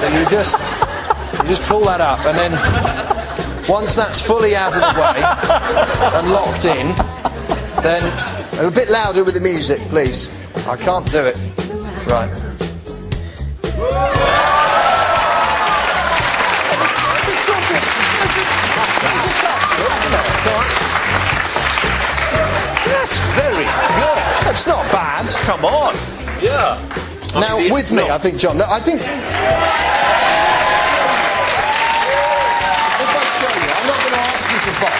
So you just pull that up, and then once that's fully out of the way and locked in, then a bit louder with the music, please. I can't do it. Right. That's very good. That's not bad. Come on. Yeah. Now, with me, I think, John, I think... If I show you, I'm not going to ask you to vote.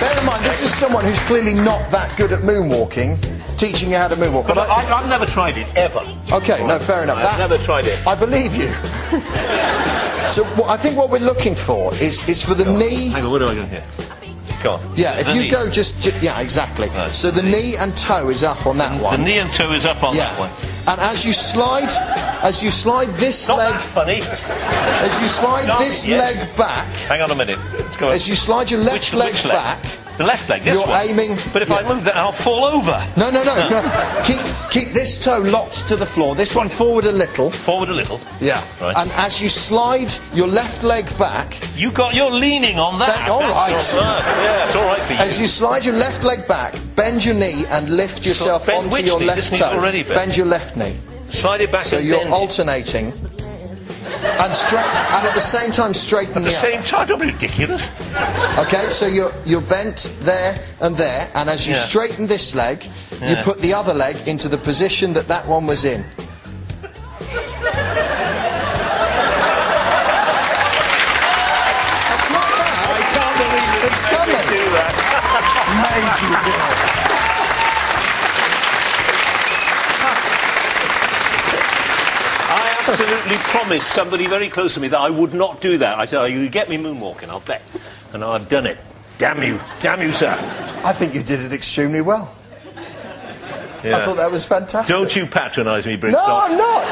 Bear in mind, this is someone who's clearly not that good at moonwalking, teaching you how to moonwalk. But I've never tried it, ever. OK, no, fair enough. I've never tried it. I believe you. So I think what we're looking for is for the knee... Hang on, what do I do here? Go on. Yeah, if you go just... Yeah, exactly. Right. So the knee and toe is up on that one. The knee and toe is up on that one. And as you slide this Not leg... that funny. As you slide this leg back... Hang on a minute. Let's go on. As you slide your left leg back... The left leg, this one. You're aiming... But if I move that, I'll fall over. No. Keep this toe locked to the floor. This one forward a little. Forward a little. Yeah. Right. And as you slide your left leg back... You're leaning on that. All right. Yeah, it's all right for you. As you slide your left leg back, bend your knee and lift yourself onto your left toe. Bend your left knee. Slide it back. So you're alternating. And at the same time straighten the At the same time, don't be ridiculous. Okay, so you're bent there and there, and as you straighten this leg, you put the other leg into the position that one was in. That's not bad. I can't believe it. It's coming. Do that. Made you do it. I absolutely promised somebody very close to me that I would not do that. I said, oh, you get me moonwalking, I'll bet. And I've done it. Damn you, sir. I think you did it extremely well. Yeah. I thought that was fantastic. Don't you patronise me, Brigstocke. No, I'm not.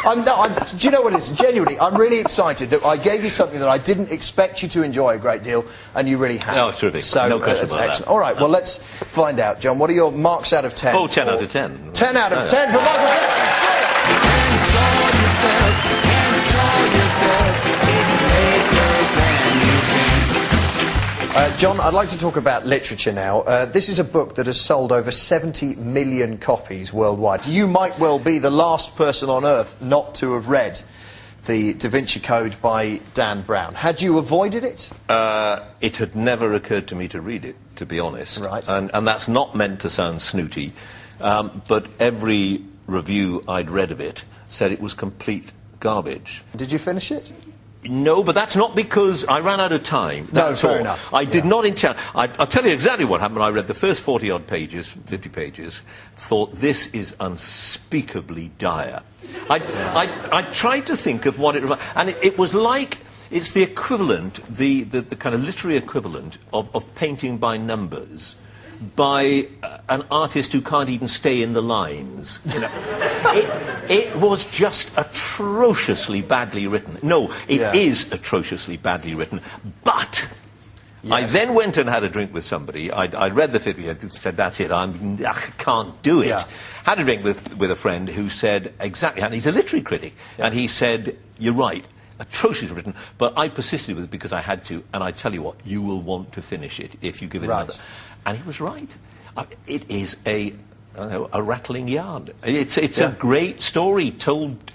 I'm not. Do you know what it is? Genuinely, I'm really excited that I gave you something that I didn't expect you to enjoy a great deal, and you really have. No, it's terrific. So, no question that's about excellent. that. All right, well, let's find out, John. What are your marks out of 10? Oh, 10 out of 10. 10 out of 10 for Michael Jackson. Enjoy yourself. It's later than you think. John, I'd like to talk about literature now. This is a book that has sold over 70 million copies worldwide. You might well be the last person on earth not to have read the Da Vinci Code by Dan Brown. Had you avoided it? It had never occurred to me to read it, to be honest. Right. And that's not meant to sound snooty, but every review I'd read of it said it was complete garbage. Did you finish it? No, but that's not because I ran out of time. That's fair all. enough. I did not intend... I'll tell you exactly what happened. I read the first 40-odd pages, 50 pages, thought, this is unspeakably dire. I tried to think of what it... And it was like... It's the equivalent, the kind of literary equivalent of painting by numbers by an artist who can't even stay in the lines. You know, it was just atrociously badly written. No, it is atrociously badly written, but... Yes. I then went and had a drink with somebody. I'd read the 50, I said, that's it, I can't do it. Yeah. Had a drink with a friend who said exactly, and he's a literary critic, and he said, you're right, atrociously written, but I persisted with it because I had to, and I tell you what, you will want to finish it if you give it another. And he was right. It is a rattling yarn. It's a great story told,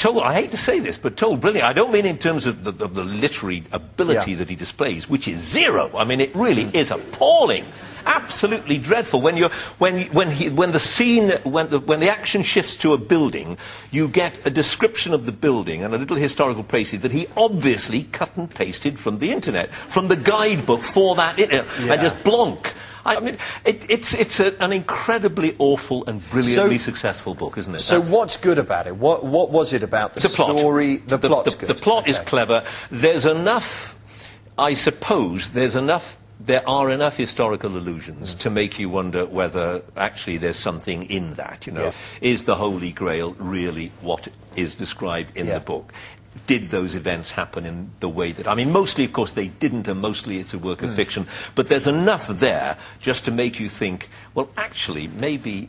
I hate to say this, but told brilliantly. I don't mean in terms of the literary ability that he displays, which is zero. I mean, it really is appalling. Absolutely dreadful. When the action shifts to a building, you get a description of the building and a little historical précis that he obviously cut and pasted from the internet, from the guidebook for that, and just blonk. I mean, it's an incredibly awful and brilliantly successful book, isn't it? So what's good about it? What was it about the story? The plot's good. The plot is clever. There's enough, I suppose, there are enough historical allusions to make you wonder whether actually there's something in that, you know. Yeah. Is the Holy Grail really what is described in the book? did those events happen in the way that... I mean, mostly, of course, they didn't, and mostly it's a work of fiction. But there's enough there just to make you think, well, actually, maybe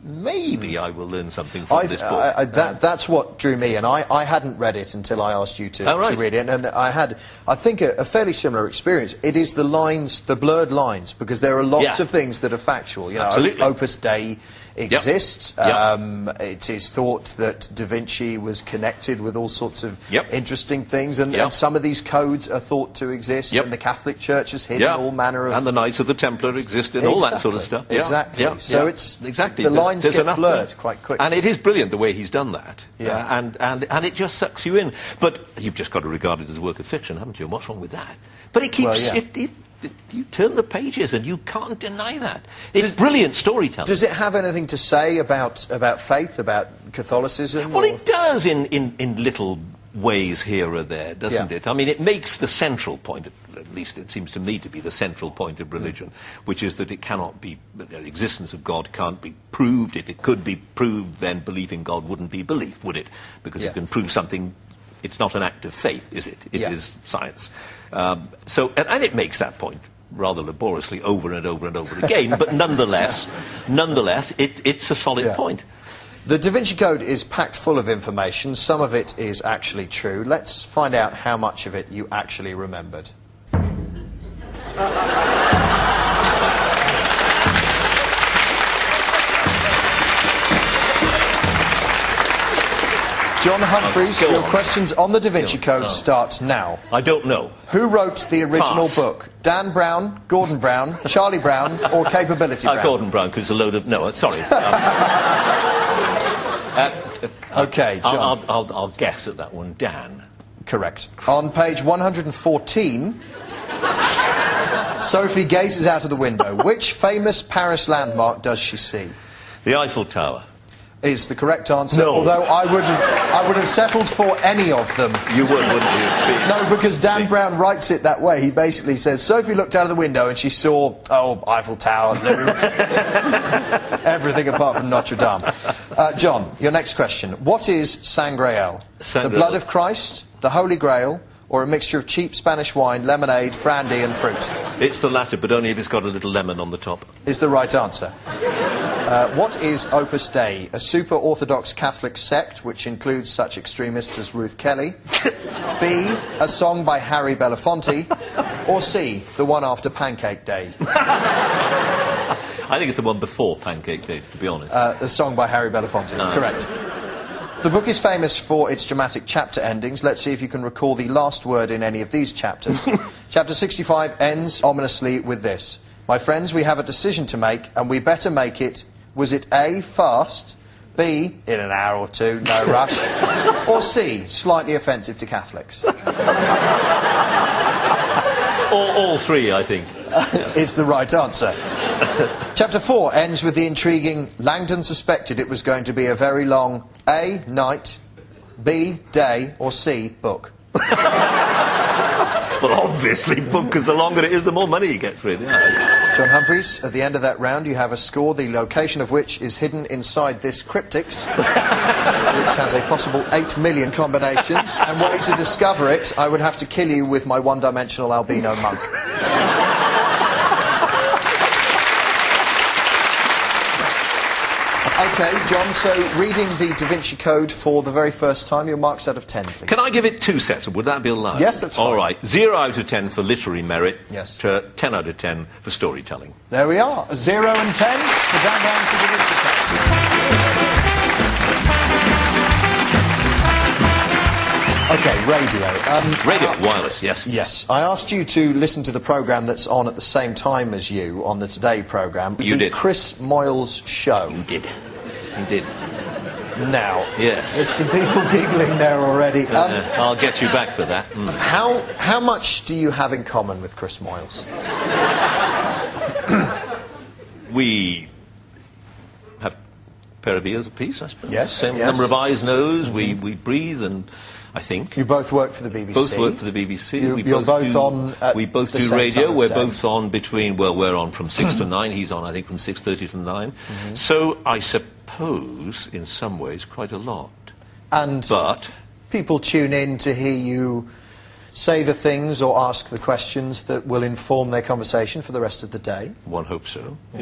I will learn something from this book. That's what drew me, and I hadn't read it until I asked you to read it. And I had, I think, a fairly similar experience. It is the lines, the blurred lines, because there are lots of things that are factual. You know, Absolutely. Opus Dei exists. Yep. It is thought that Da Vinci was connected with all sorts of interesting things, and some of these codes are thought to exist, and the Catholic Church has hidden all manner of... And the Knights of the Templar exist and all that sort of stuff. Exactly. So it's... Exactly. The lines get blurred quite quickly. And it is brilliant the way he's done that. And it just sucks you in. But you've just got to regard it as a work of fiction, haven't you? And what's wrong with that? But it keeps... You turn the pages and you can't deny that. It's brilliant storytelling. Does it have anything to say about faith, about Catholicism? Well, it does in little ways here or there, doesn't it? I mean, it makes the central point, at least it seems to me to be the central point of religion, which is that it cannot be, the existence of God can't be proved. If it could be proved, then believing God wouldn't be belief, would it? Because you can prove something. It's not an act of faith, is it? It is science. And it makes that point rather laboriously over and over and over again, but nonetheless, it's a solid point. The Da Vinci Code is packed full of information. Some of it is actually true. Let's find out how much of it you actually remembered. John Humphrys, your questions on the Da Vinci Code start now. I don't know. Who wrote the original book? Dan Brown, Gordon Brown, Charlie Brown, or Capability Brown? Gordon Brown, because it's a load of... No, sorry. OK, John. I'll guess at that one. Dan. Correct. On page 114, Sophie gazes out of the window. Which famous Paris landmark does she see? The Eiffel Tower. Is the correct answer, although I would have settled for any of them. You would, wouldn't you? No, because Dan Brown writes it that way. He basically says, Sophie looked out of the window and she saw, Eiffel Tower, everything apart from Notre Dame. John, your next question. What is Sangreal? The blood of Christ, the Holy Grail, or a mixture of cheap Spanish wine, lemonade, brandy and fruit? It's the latter, but only if it's got a little lemon on the top. Is the right answer. What is Opus Dei? A super-Orthodox Catholic sect which includes such extremists as Ruth Kelly? B, a song by Harry Belafonte? Or C, the one after Pancake Day? I think it's the one before Pancake Day, to be honest. The song by Harry Belafonte, correct. The book is famous for its dramatic chapter endings. Let's see if you can recall the last word in any of these chapters. Chapter 65 ends ominously with this. My friends, we have a decision to make, and we better make it. Was it A, fast, B, in an hour or two, no rush, or C, slightly offensive to Catholics? All three, I think. Is the right answer. Chapter 4 ends with the intriguing, Langdon suspected it was going to be a very long A, night, B, day, or C, book. Well, obviously book, because the longer it is, the more money you get for it. Yeah. John Humphrys, at the end of that round you have a score, the location of which is hidden inside this cryptix, which has a possible 8 million combinations, and were you to discover it, I would have to kill you with my one-dimensional albino monk. OK, John, so reading the Da Vinci Code for the very first time, your marks out of 10, please. Can I give it 2 sets? Would that be allowed? Yes, that's fine. All right. 0 out of 10 for literary merit. Yes. To 10 out of 10 for storytelling. There we are. 0 and 10 for Dan Brown's Da Vinci Code. OK, radio. Radio, wireless, yes. Yes. I asked you to listen to the programme that's on at the same time as you on the Today programme. You did. Chris Moyles Show. You did. You did. Now, yes. There's some people giggling there already. I'll get you back for that. How much do you have in common with Chris Moyles? We have a pair of ears apiece, I suppose. Yes. Same number of eyes, nose. We breathe, and I think you both work for the BBC. Both work for the BBC. We both do radio. We're both on between. Well, we're on from 6 to 9. He's on, I think, from 6:30 to 9. So I suppose, in some ways, quite a lot. But people tune in to hear you say the things or ask the questions that will inform their conversation for the rest of the day. One hopes so. Yeah.